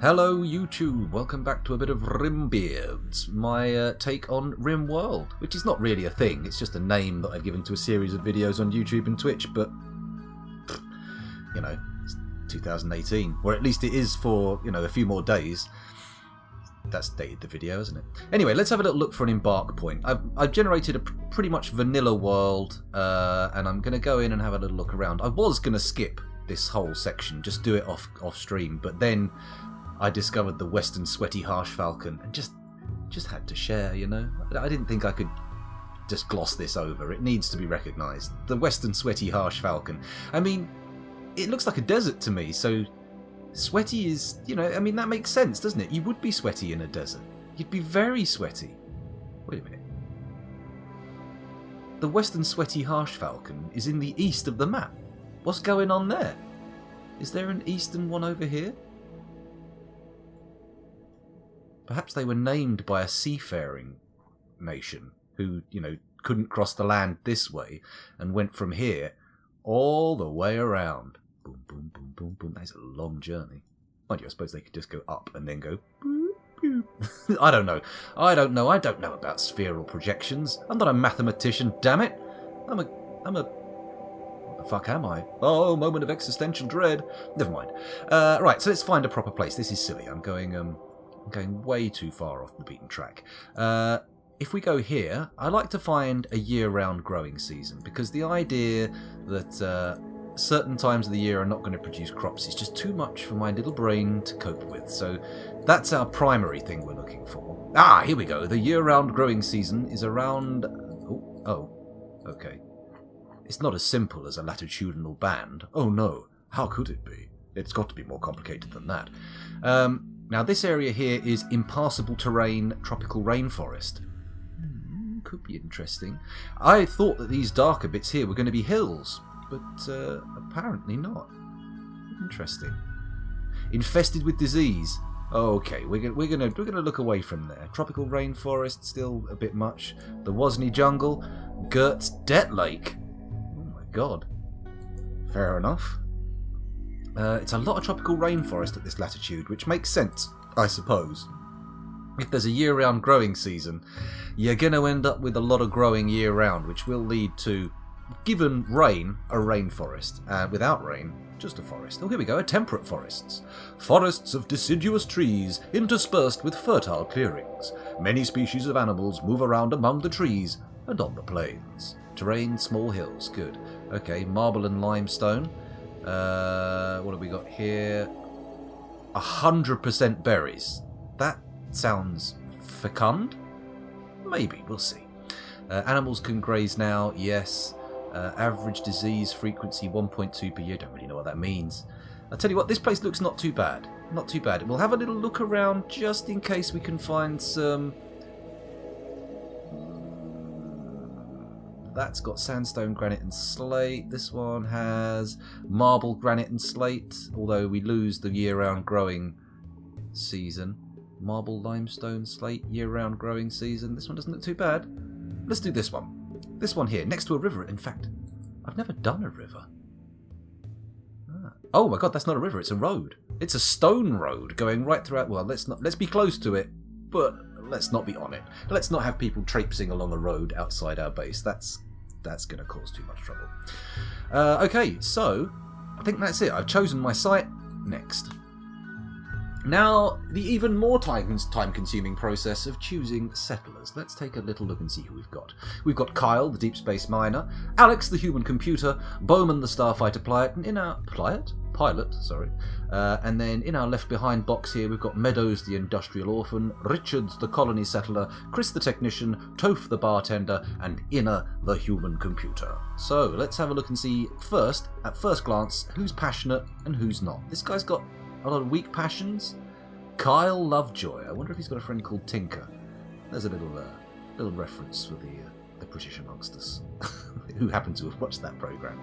Hello YouTube, welcome back to a bit of Rimbeards, my take on Rimworld, which is not really a thing, it's just a name that I've given to a series of videos on YouTube and Twitch, but, you know, it's 2018, or at least it is for, you know, a few more days. That's dated the video, isn't it? Anyway, let's have a little look for an embark point. I've generated a pretty much vanilla world, and I'm going to go in and have a little look around. I was going to skip this whole section, just do it off stream, but then I discovered the Western Sweaty Harsh Falcon and just had to share, you know? I didn't think I could just gloss this over. It needs to be recognised. The Western Sweaty Harsh Falcon. I mean, it looks like a desert to me, so sweaty is, you know, I mean, that makes sense, doesn't it? You would be sweaty in a desert. You'd be very sweaty. Wait a minute. The Western Sweaty Harsh Falcon is in the east of the map. What's going on there? Is there an eastern one over here? Perhaps they were named by a seafaring nation who, you know, couldn't cross the land this way and went from here all the way around. Boom, boom, boom, boom, boom. That's a long journey. Mind you, I suppose they could just go up and then go boop, boop. I don't know. I don't know about spheral projections. I'm not a mathematician, damn it. I'm a what the fuck am I? Oh, moment of existential dread. Never mind. Right, so let's find a proper place. This is silly. I'm going way too far off the beaten track. If we go here, I like to find a year-round growing season, because the idea that certain times of the year are not going to produce crops is just too much for my little brain to cope with. So that's our primary thing we're looking for. Ah, here we go. The year-round growing season is around... Oh, okay. It's not as simple as a latitudinal band. Oh no, how could it be? It's got to be more complicated than that. Now this area here is impassable terrain, tropical rainforest. Could be interesting. I thought that these darker bits here were going to be hills, but apparently not. Interesting. Infested with disease. Okay, we're gonna look away from there. Tropical rainforest, still a bit much. The Wozni jungle, Gert's Debt Lake. Oh my god. Fair enough. It's a lot of tropical rainforest at this latitude, which makes sense, I suppose. If there's a year-round growing season, you're going to end up with a lot of growing year-round, which will lead to, given rain, a rainforest. Without rain, just a forest. Oh, here we go, a temperate forests. Forests of deciduous trees interspersed with fertile clearings. Many species of animals move around among the trees and on the plains. Terrain, small hills, good. Okay, marble and limestone. What have we got here? 100% berries. That sounds fecund? Maybe, we'll see. Animals can graze now, yes. Average disease frequency 1.2 per year. Don't really know what that means. I'll tell you what, this place looks not too bad. Not too bad. We'll have a little look around just in case we can find some... That's got sandstone, granite and slate. This one has marble, granite and slate, although we lose the year-round growing season. Marble, limestone, slate, year-round growing season. This one doesn't look too bad. Let's do this one. This one here, next to a river. In fact, I've never done a river. Oh my god, that's not a river, it's a road. It's a stone road going right throughout. Well, let's be close to it, but let's not be on it. Let's not have people traipsing along a road outside our base. That's going to cause too much trouble. Okay, so I think that's it. I've chosen my site. Next. Now, the even more time-consuming process of choosing settlers. Let's take a little look and see who we've got. We've got Kyle, the deep space miner, Alex, the human computer, Bowman, the starfighter pilot, and in our pilot, sorry. And then in our left behind box here, we've got Meadows, the industrial orphan, Richards, the colony settler, Chris, the technician, Toph, the bartender, and Inner, the human computer. So let's have a look and see first, at first glance, who's passionate and who's not. This guy's got a lot of weak passions. Kyle Lovejoy. I wonder if he's got a friend called Tinker. There's a little reference for the British amongst us who happen to have watched that programme.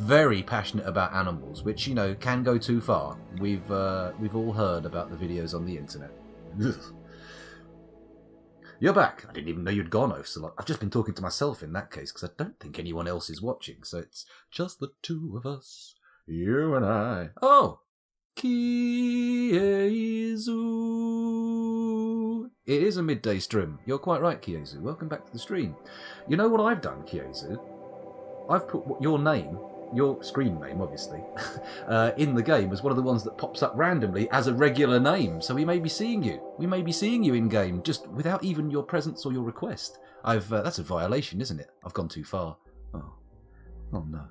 Very passionate about animals, which, you know, can go too far. We've all heard about the videos on the internet. Ugh. You're back. I didn't even know you'd gone, so I've just been talking to myself in that case, because I don't think anyone else is watching, so it's just the two of us. You and I. Oh, Kiezu. It is a midday stream. You're quite right, Kiezu. Welcome back to the stream. You know what I've done, Kiezu? I've put your name, your screen name, obviously, in the game as one of the ones that pops up randomly as a regular name. So we may be seeing you. We may be seeing you in game just without even your presence or your request. That's a violation, isn't it? I've gone too far. Oh no.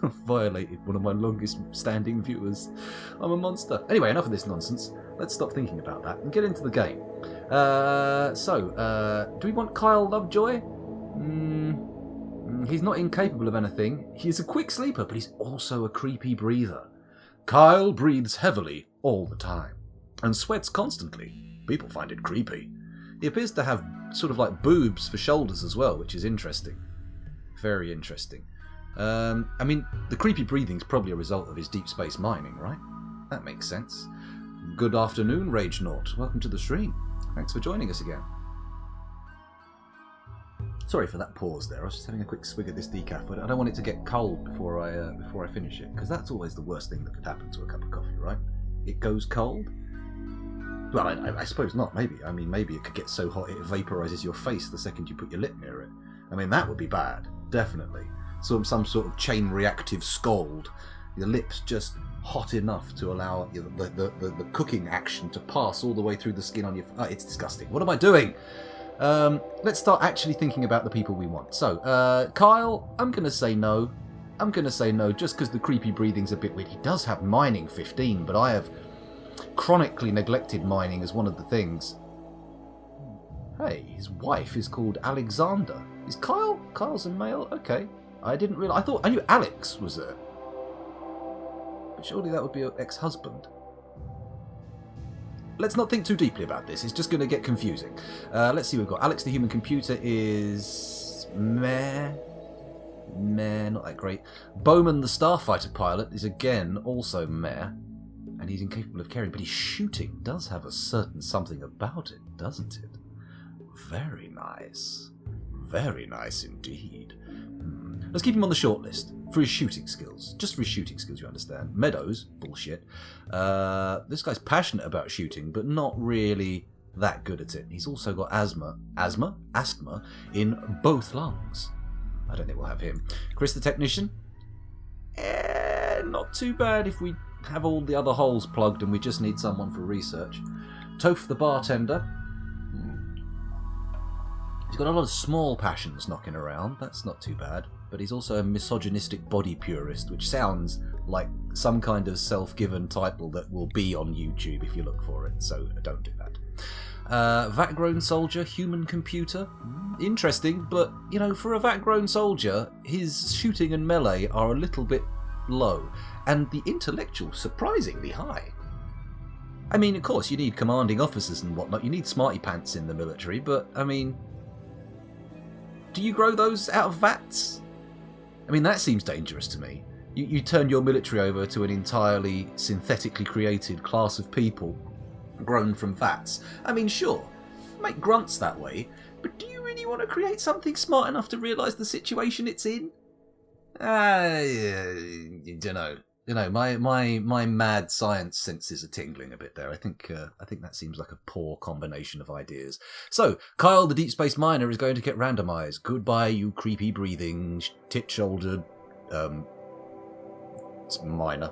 I've violated one of my longest standing viewers. I'm a monster. Anyway, enough of this nonsense. Let's stop thinking about that and get into the game. Do we want Kyle Lovejoy? He's not incapable of anything. He's a quick sleeper, but he's also a creepy breather. Kyle breathes heavily all the time and sweats constantly. People find it creepy. He appears to have sort of like boobs for shoulders as well, which is interesting. Very interesting. I mean, the creepy breathing's probably a result of his deep space mining, right? That makes sense. Good afternoon, Rage Naught. Welcome to the stream. Thanks for joining us again. Sorry for that pause there. I was just having a quick swig of this decaf, but I don't want it to get cold before I finish it, because that's always the worst thing that could happen to a cup of coffee, right? It goes cold. Well, I suppose not. Maybe. I mean, maybe it could get so hot it vaporizes your face the second you put your lip near it. I mean, that would be bad. Definitely. Some sort of chain reactive scald. Your lips just hot enough to allow the cooking action to pass all the way through the skin on your... Oh, it's disgusting. What am I doing? Let's start actually thinking about the people we want. So, Kyle, I'm going to say no. I'm going to say no just because the creepy breathing's a bit weird. He does have mining 15, but I have chronically neglected mining as one of the things. Hey, his wife is called Alexander. Is Kyle? Kyle's a male? Okay. I didn't realise. I knew Alex was there. But surely that would be an ex-husband. Let's not think too deeply about this. It's just going to get confusing. Let's see what we've got. Alex the human computer is... meh, not that great. Bowman the starfighter pilot is again also meh. And he's incapable of carrying, but his shooting does have a certain something about it, doesn't it? Very nice. Very nice indeed. Let's keep him on the short list for his shooting skills. Just for his shooting skills, you understand. Meadows, bullshit. This guy's passionate about shooting, but not really that good at it. He's also got asthma in both lungs. I don't think we'll have him. Chris the technician? Not too bad if we have all the other holes plugged and we just need someone for research. Toph the bartender. He's got a lot of small passions knocking around. That's not too bad. But he's also a misogynistic body purist, which sounds like some kind of self-given title that will be on YouTube if you look for it, so don't do that. Vat-grown soldier, human computer. Interesting, but, you know, for a vat-grown soldier, his shooting and melee are a little bit low, and the intellectual surprisingly high. I mean, of course, you need commanding officers and whatnot, you need smarty pants in the military, but, I mean... do you grow those out of vats? I mean, that seems dangerous to me. You turn your military over to an entirely synthetically created class of people grown from vats. I mean, sure, make grunts that way, but do you really want to create something smart enough to realise the situation it's in? You don't know. You know, my mad science senses are tingling a bit there. I think that seems like a poor combination of ideas. So, Kyle, the deep space miner, is going to get randomised. Goodbye, you creepy breathing, tit-shouldered, miner.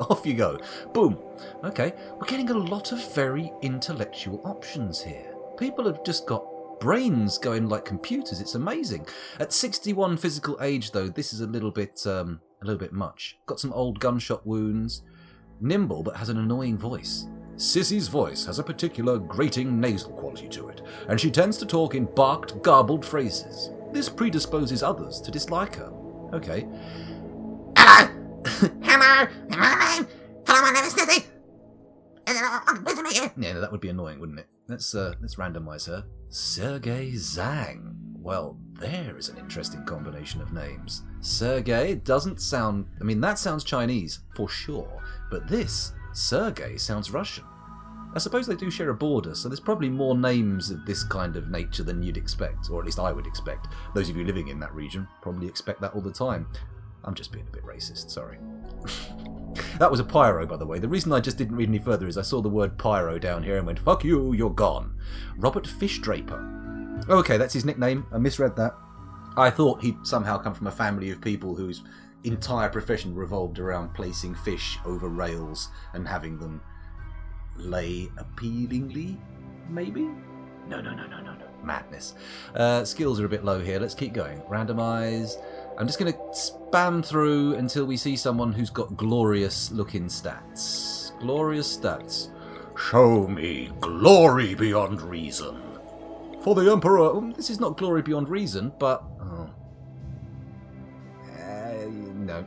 Off you go. Boom. Okay, we're getting a lot of very intellectual options here. People have just got brains going like computers. It's amazing. At 61 physical age, though, this is a little bit much. Got some old gunshot wounds. Nimble, but has an annoying voice. Sissy's voice has a particular grating nasal quality to it, and she tends to talk in barked, garbled phrases. This predisposes others to dislike her. Okay. Hello! Hello! Hello! Hello, my name is Sissy! Good to meet you! Yeah, that would be annoying, wouldn't it? Let's randomise her. Sergei Zhang. Well, there is an interesting combination of names. Sergei doesn't sound... I mean, that sounds Chinese, for sure. But this, Sergei, sounds Russian. I suppose they do share a border, so there's probably more names of this kind of nature than you'd expect. Or at least I would expect. Those of you living in that region probably expect that all the time. I'm just being a bit racist, sorry. That was a pyro, by the way. The reason I just didn't read any further is I saw the word pyro down here and went, fuck you, you're gone. Robert Fishdraper. Okay, that's his nickname. I misread that. I thought he'd somehow come from a family of people whose entire profession revolved around placing fish over rails and having them lay appealingly, maybe? No. Madness. Skills are a bit low here. Let's keep going. Randomise. I'm just going to spam through until we see someone who's got glorious-looking stats. Glorious stats. Show me glory beyond reason. For the Emperor. This is not glory beyond reason, but... No.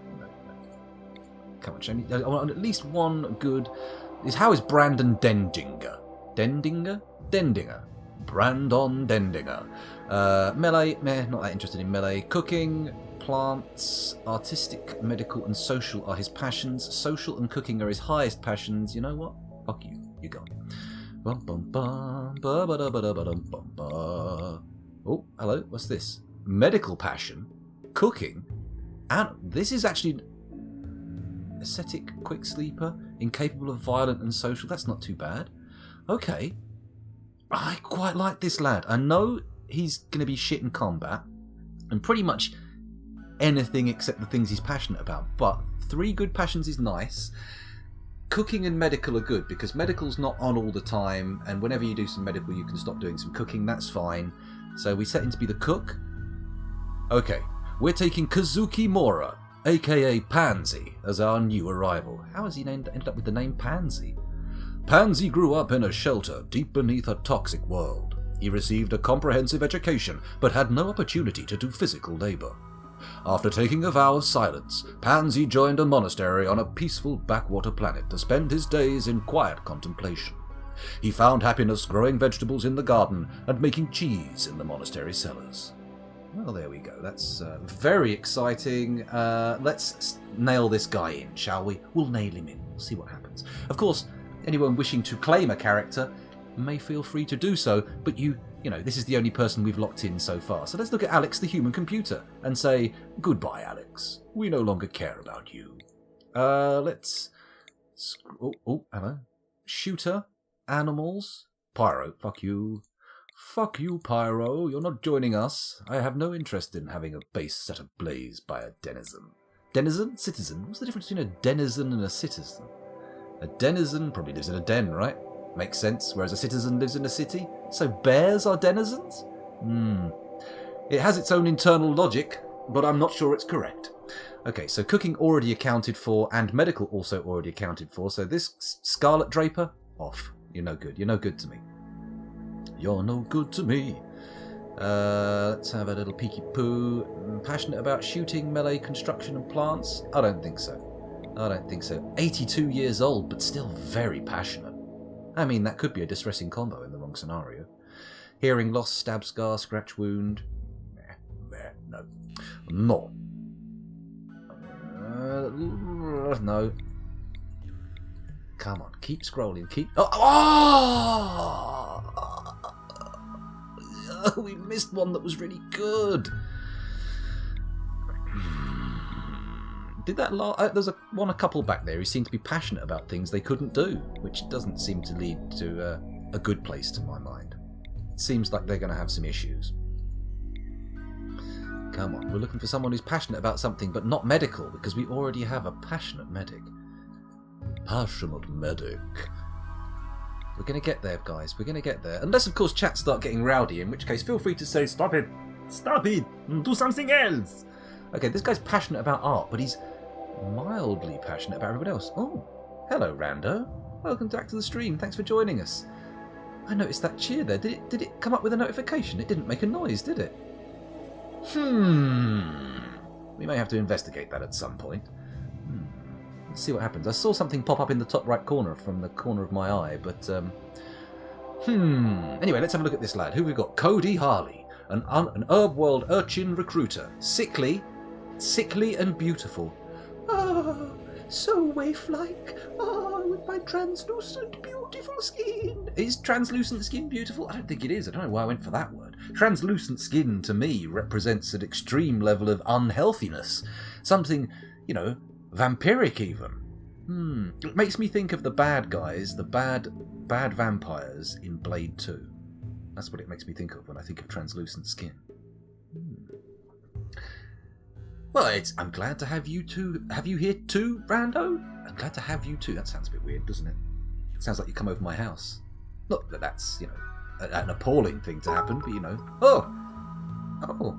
Come on, show me. I want at least one good... How is Brandon Dendinger? Dendinger. Brandon Dendinger. Melee, not that interested in melee. Cooking, plants, artistic, medical, and social are his passions. Social and cooking are his highest passions. You know what? Fuck you. You're gone. Bum bum bum ba ba da ba da ba dum bum ba. Oh, hello. What's this? Medical passion, cooking, and this is actually ascetic, quick sleeper, incapable of violent and social. That's not too bad. Okay. I quite like this lad. I know he's going to be shit in combat and pretty much anything except the things he's passionate about, but 3 good passions is nice. Cooking and medical are good because medical's not on all the time, and whenever you do some medical you can stop doing some cooking. That's fine. So we set him to be the cook. Okay, we're taking Kazuki Mora, aka Pansy, as our new arrival. How has he ended up with the name Pansy? Pansy grew up in a shelter deep beneath a toxic world. He received a comprehensive education, but had no opportunity to do physical labor. After taking a vow of silence, Pansy joined a monastery on a peaceful backwater planet to spend his days in quiet contemplation. He found happiness growing vegetables in the garden and making cheese in the monastery cellars. Well, there we go. That's very exciting. Let's nail this guy in, shall we? We'll nail him in. We'll see what happens. Of course, anyone wishing to claim a character may feel free to do so, but you know, this is the only person we've locked in so far. So let's look at Alex the human computer and say, goodbye, Alex. We no longer care about you. Let's... Oh, hello. Shooter. Animals. Pyro. Fuck you. Fuck you, Pyro. You're not joining us. I have no interest in having a base set ablaze by a denizen. Denizen? Citizen? What's the difference between a denizen and a citizen? A denizen probably lives in a den, right? Makes sense, whereas a citizen lives in a city. So bears are denizens? It has its own internal logic, but I'm not sure it's correct. Okay, so cooking already accounted for, and medical also already accounted for. So this Scarlet Draper, off. You're no good. You're no good to me. You're no good to me. Let's have a little peeky poo. Passionate about shooting, melee, construction, and plants? I don't think so. 82 years old, but still very passionate. I mean, that could be a distressing combo in the wrong scenario. Hearing loss, stab, scar, scratch, wound. No. No. Come on, keep scrolling, keep... We missed one that was really good. Did that there's a couple back there who seemed to be passionate about things they couldn't do, which doesn't seem to lead to a good place to my mind. It seems like they're going to have some issues. Come on, we're looking for someone who's passionate about something, but not medical, because we already have a passionate medic. Passionate medic. We're going to get there, guys. We're going to get there. Unless, of course, chat start getting rowdy, in which case feel free to say, stop it, do something else. Okay, this guy's passionate about art, but he's mildly passionate about everyone else. Oh, hello, Rando. Welcome back to the stream. Thanks for joining us. I noticed that cheer there. Did it come up with a notification? It didn't make a noise, did it? We may have to investigate that at some point. Let's see what happens. I saw something pop up in the top right corner from the corner of my eye, but... Anyway, let's have a look at this lad. Who have we got? Cody Harley, an herb world urchin recruiter. Sickly and beautiful. So waif-like. With my translucent, beautiful skin. Is translucent skin beautiful? I don't think it is. I don't know why I went for that word. Translucent skin, to me, represents an extreme level of unhealthiness. Something, vampiric even. It makes me think of the bad guys, the bad vampires in Blade 2. That's what it makes me think of when I think of translucent skin. Well, I'm glad to have you two. Have you here too, Brando? I'm glad to have you too. That sounds a bit weird, doesn't it? It sounds like you come over my house. Not that that's, an appalling thing to happen, but Oh,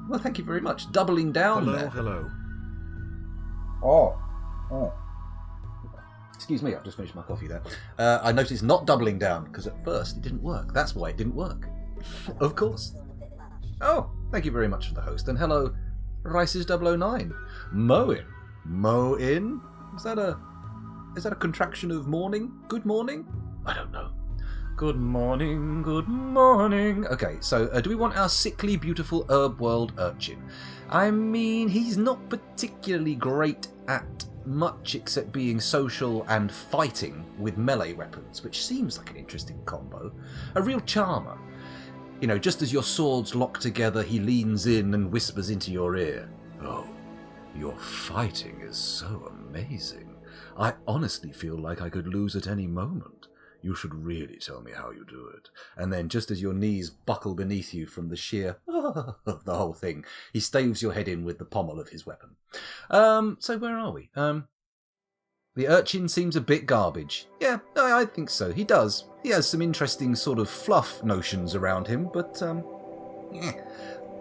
well, thank you very much. Doubling down there. Hello. Oh. Excuse me, I've just finished my coffee there. I noticed not doubling down, because at first it didn't work. That's why it didn't work. Of course. Oh, thank you very much for the host. And hello, Rice's 009. Moin? Is that a contraction of morning? Good morning? I don't know. Good morning. Okay, so do we want our sickly, beautiful herb world urchin? I mean, he's not particularly great at much except being social and fighting with melee weapons, which seems like an interesting combo. A real charmer. Just as your swords lock together, he leans in and whispers into your ear. Oh, your fighting is so amazing. I honestly feel like I could lose at any moment. You should really tell me how you do it. And then just as your knees buckle beneath you from the sheer of the whole thing, he staves your head in with the pommel of his weapon. So where are we? The urchin seems a bit garbage. Yeah, I think so. He does. He has some interesting sort of fluff notions around him, but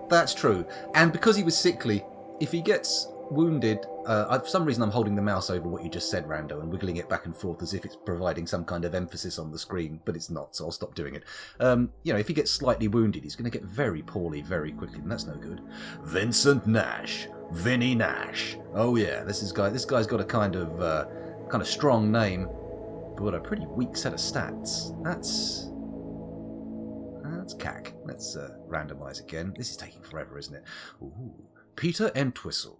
that's true. And because he was sickly, if he gets wounded, for some reason I'm holding the mouse over what you just said, Rando, and wiggling it back and forth as if it's providing some kind of emphasis on the screen, but it's not, so I'll stop doing it. If he gets slightly wounded, he's going to get very poorly very quickly, and that's no good. Vincent Nash. Vinny Nash. Oh yeah, this guy's got a kind of strong name, but a pretty weak set of stats. That's cack. Let's randomise again. This is taking forever, isn't it? Ooh. Peter Entwistle.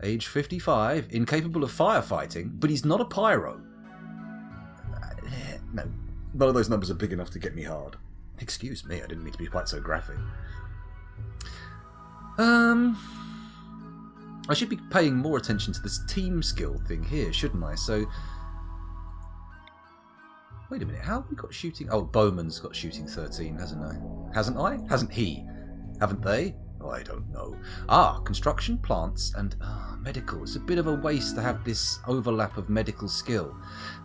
Age 55, incapable of firefighting, but he's not a pyro. No, none of those numbers are big enough to get me hard. Excuse me, I didn't mean to be quite so graphic. I should be paying more attention to this team skill thing here, shouldn't I? So, wait a minute, how have we got shooting? Oh, Bowman's got shooting 13, hasn't I? Hasn't he? Haven't they? Oh, I don't know. Construction, plants, and medical. It's a bit of a waste to have this overlap of medical skill.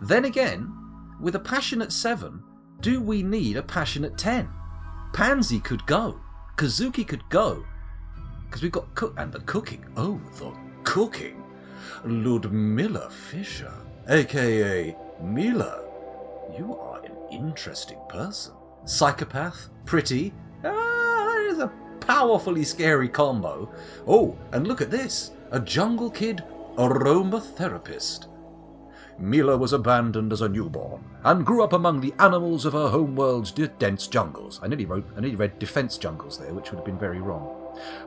Then again, with a passionate 7, do we need a passionate 10? Pansy could go. Kazuki could go. Because we've got the cooking. Oh, the cooking. Ludmilla Fisher, a.k.a. Mila. You are an interesting person. Psychopath, pretty. There's a powerfully scary combo. Oh, and look at this. A jungle kid aromatherapist. Mila was abandoned as a newborn and grew up among the animals of her homeworld's dense jungles. I nearly read defense jungles there, which would have been very wrong.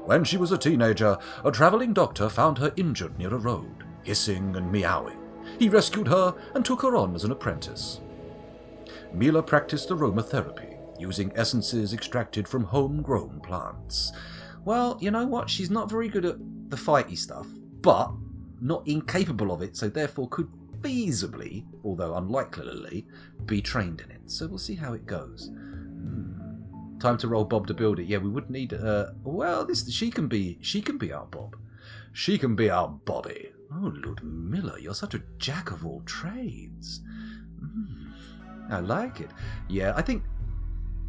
When she was a teenager, a travelling doctor found her injured near a road, hissing and meowing. He rescued her and took her on as an apprentice. Mila practiced aromatherapy, using essences extracted from homegrown plants. Well, you know what? She's not very good at the fighty stuff, but not incapable of it, so therefore could feasibly, although unlikely, be trained in it. So we'll see how it goes. Time to roll Bob to build it. Yeah, we would need. She can be our Bob. She can be our Bobby. Oh, Ludmilla, you're such a jack of all trades. I like it. Yeah, I think.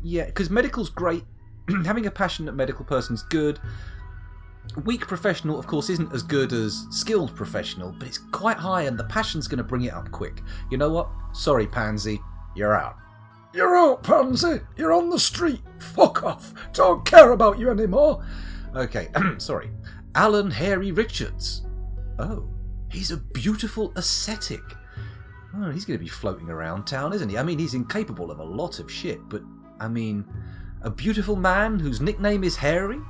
Yeah, because medical's great. Having a passionate medical person's good. Weak professional, of course, isn't as good as skilled professional, but it's quite high, and the passion's going to bring it up quick. You know what? Sorry, Pansy, you're out. You're out, Pansy. You're on the street. Fuck off. Don't care about you anymore. Okay, sorry. Alan Harry Richards. Oh, he's a beautiful ascetic. Oh, he's going to be floating around town, isn't he? I mean, he's incapable of a lot of shit, but, I mean, a beautiful man whose nickname is Harry?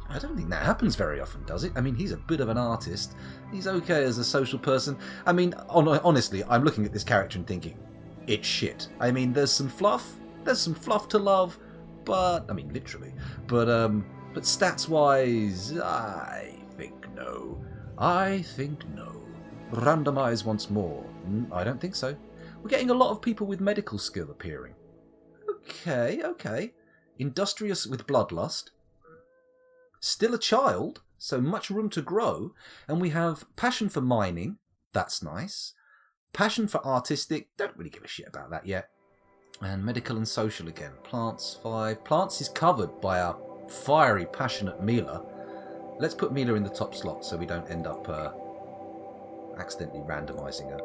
I don't think that happens very often, does it? I mean, he's a bit of an artist. He's okay as a social person. I mean, honestly, I'm looking at this character and thinking, it's shit. I mean, there's some fluff to love, but, I mean, literally. But stats-wise, I think no. Randomise once more. I don't think so. We're getting a lot of people with medical skill appearing. Okay. Industrious with bloodlust. Still a child, so much room to grow. And we have passion for mining. That's nice. Passion for artistic. Don't really give a shit about that yet. And medical and social again. Plants 5. Plants is covered by our fiery, passionate Mila. Let's put Mila in the top slot so we don't end up accidentally randomising her.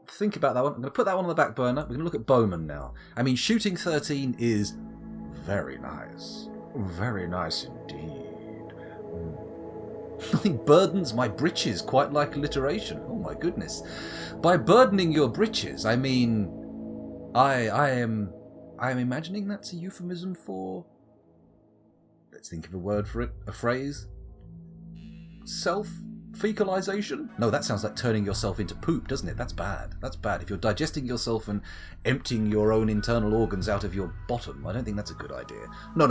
Think about that one. I'm going to put that one on the back burner. We're going to look at Bowman now. I mean, shooting 13 is very nice. Very nice indeed. Nothing burdens my breeches quite like alliteration. Oh my goodness. By burdening your breeches, I mean... I am imagining that's a euphemism for... Let's think of a word for it. A phrase. Self-fecalization? No, that sounds like turning yourself into poop, doesn't it? That's bad. That's bad. If you're digesting yourself and emptying your own internal organs out of your bottom, I don't think that's a good idea. No.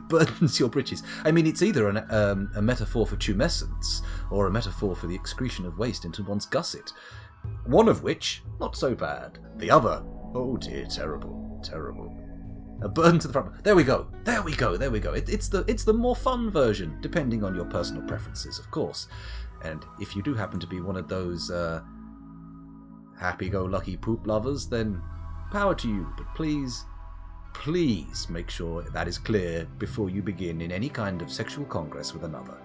Burdens your britches. I mean, it's either a metaphor for tumescence or a metaphor for the excretion of waste into one's gusset. One of which, not so bad. The other, oh dear, terrible. A burden to the front. There we go. It's the more fun version, depending on your personal preferences, of course. And if you do happen to be one of those happy-go-lucky poop lovers, then power to you. But please make sure that is clear before you begin in any kind of sexual congress with another.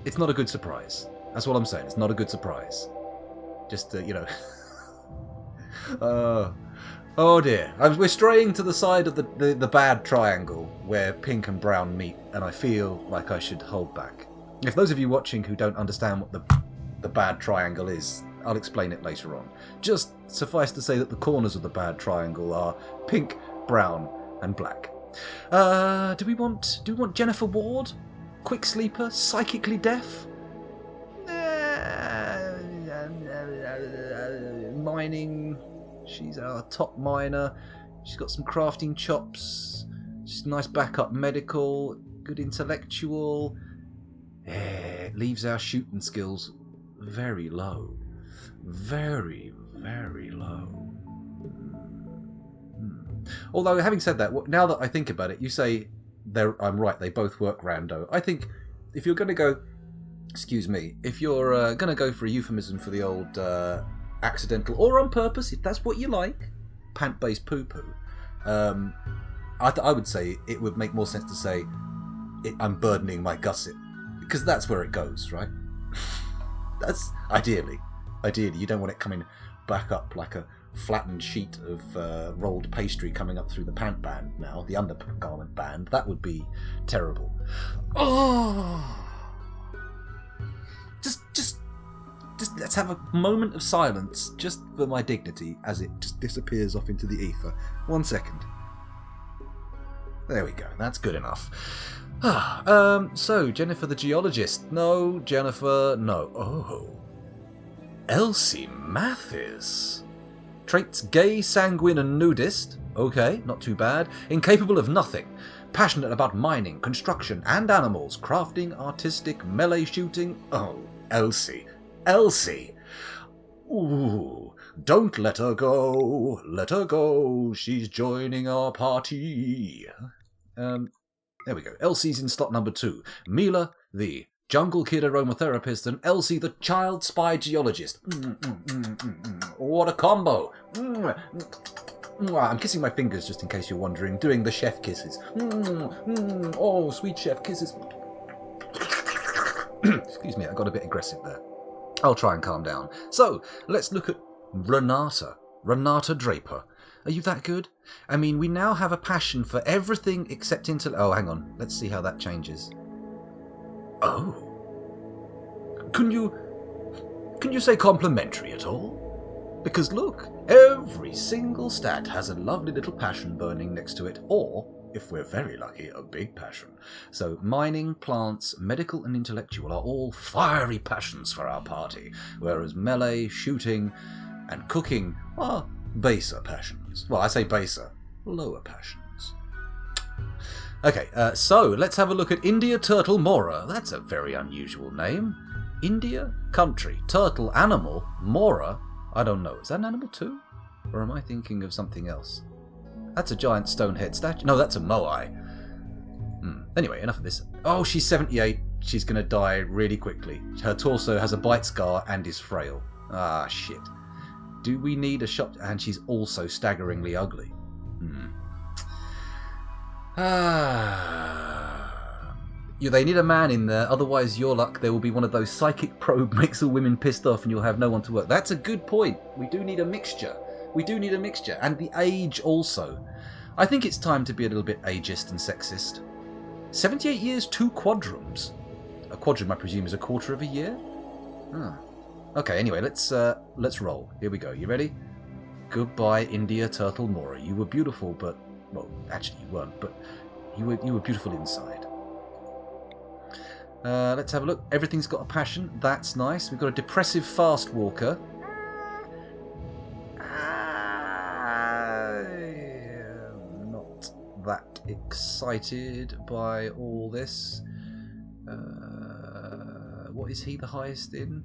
It's not a good surprise. That's what I'm saying. It's not a good surprise. Just, Oh dear. We're straying to the side of the bad triangle where pink and brown meet, and I feel like I should hold back. If those of you watching who don't understand what the bad triangle is, I'll explain it later on. Just suffice to say that the corners of the bad triangle are pink, brown, and black. Do we want Jennifer Ward? Quick sleeper? Psychically deaf? Mining... She's our top miner. She's got some crafting chops. She's a nice backup medical. Good intellectual. Leaves our shooting skills very low. Very, very low. Although, having said that, now that I think about it, you say I'm right, they both work rando. I think if you're going to go... Excuse me. If you're going to go for a euphemism for the old... accidental or on purpose, if that's what you like, pant-based poo-poo, I would say it would make more sense to say I'm burdening my gusset, because that's where it goes, right? That's ideally you don't want it coming back up like a flattened sheet of rolled pastry coming up through the pant band now, the undergarment band. That would be terrible. Just let's have a moment of silence just for my dignity as it just disappears off into the ether. 1 second. There we go. That's good enough. So, Jennifer the geologist. No, Jennifer, no. Oh. Elsie Mathis. Traits gay, sanguine and nudist. Okay, not too bad. Incapable of nothing. Passionate about mining, construction and animals. Crafting, artistic, melee shooting. Oh, Elsie. Ooh, don't let her go, she's joining our party. There we go. Elsie's in slot number 2. Mila, the jungle kid aromatherapist, and Elsie, the child spy geologist. What a combo. I'm kissing my fingers just in case you're wondering, doing the chef kisses. Oh, sweet chef kisses. Excuse me, I got a bit aggressive there. I'll try and calm down. So, let's look at Renata Draper. Are you that good? I mean, we now have a passion for everything except Oh, hang on. Let's see how that changes. Oh. Can you say complimentary at all? Because look, every single stat has a lovely little passion burning next to it, or, if we're very lucky, a big passion. So mining, plants, medical and intellectual are all fiery passions for our party, whereas melee, shooting and cooking are baser passions. Well, I say baser, lower passions. Okay, so let's have a look at India Turtle Mora. That's a very unusual name. India, country, turtle, animal, Mora. I don't know. Is that an animal too? Or am I thinking of something else? That's a giant stone head statue. No, that's a moai. Anyway, enough of this. Oh, she's 78. She's going to die really quickly. Her torso has a bite scar and is frail. Ah, shit. Do we need a shop? And she's also staggeringly ugly. They need a man in there, otherwise your luck, there will be one of those psychic probe makes all women pissed off and you'll have no one to work. That's a good point. We do need a mixture. And the age also. I think it's time to be a little bit ageist and sexist. 78 years, 2 quadrums. A quadrum, I presume, is a quarter of a year? Okay, anyway, let's roll. Here we go. You ready? Goodbye, India Turtle Mora. You were beautiful, but... Well, actually you weren't, but you were beautiful inside. Let's have a look. Everything's got a passion. That's nice. We've got a depressive fast walker. Not that excited by all this. What is he the highest in?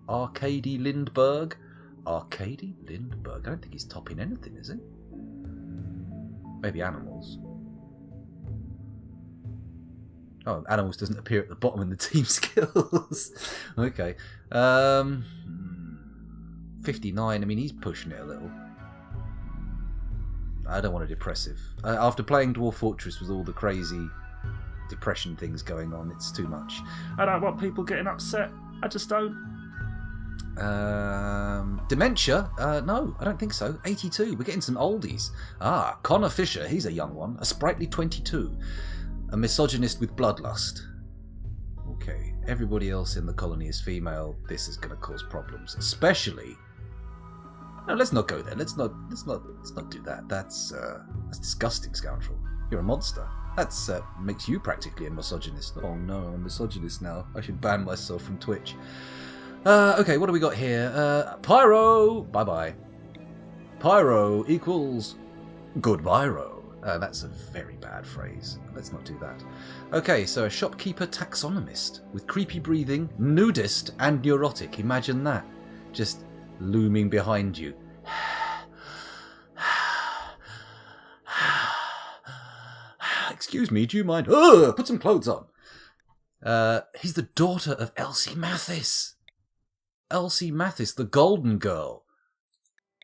Arcady Lindbergh. Arcady Lindbergh. I don't think he's topping anything, is he? Maybe animals. Oh, animals doesn't appear at the bottom in the team skills. Okay. 59. I mean, he's pushing it a little. I don't want a depressive. After playing Dwarf Fortress with all the crazy depression things going on, it's too much. I don't want people getting upset. I just don't. Dementia? No, I don't think so. 82. We're getting some oldies. Connor Fisher. He's a young one. A sprightly 22. A misogynist with bloodlust. Okay. Everybody else in the colony is female. This is going to cause problems, especially. No, let's not go there. Let's not do that. That's disgusting, scoundrel. You're a monster. That's makes you practically a misogynist. Oh no, I'm a misogynist now. I should ban myself from Twitch. Okay, what do we got here? Pyro! Bye-bye. Pyro equals goodbye-ro. That's a very bad phrase. Let's not do that. Okay, so a shopkeeper taxonomist with creepy breathing, nudist, and neurotic. Imagine that. Just looming behind you. Excuse me, do you mind? Put some clothes on. He's the daughter of Elsie Mathis. Elsie Mathis, the golden girl.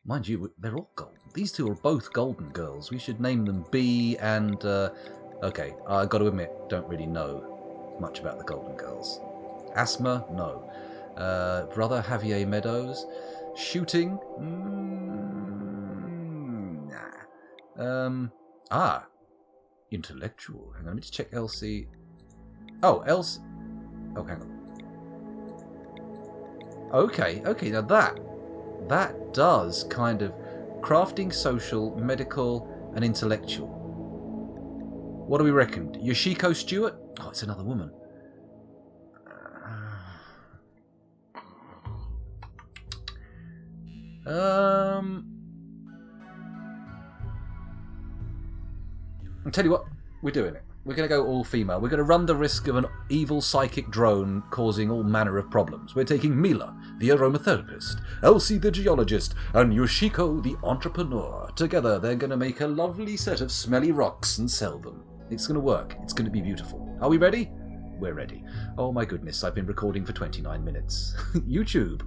Mind you, they're all golden. These two are both golden girls. We should name them B and... okay, I got to admit, don't really know much about the golden girls. Asthma? No. Brother Javier Meadows? Shooting? Nah. Intellectual. Hang on, let me just check Elsie. Oh, Elsie... Oh, hang on. Okay, now that does kind of crafting, social, medical, and intellectual. What do we reckon? Yoshiko Stewart? Oh, it's another woman. I'll tell you what, we're doing it. We're going to go all female. We're going to run the risk of an evil psychic drone causing all manner of problems. We're taking Mila, the aromatherapist, Elsie the geologist, and Yoshiko the entrepreneur. Together, they're going to make a lovely set of smelly rocks and sell them. It's going to work. It's going to be beautiful. Are we ready? We're ready. Oh my goodness, I've been recording for 29 minutes. YouTube.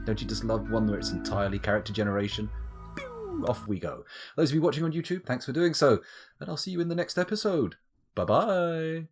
Don't you just love one where it's entirely character generation? Pew! Off we go. Those of you watching on YouTube, thanks for doing so. And I'll see you in the next episode. Bye-bye.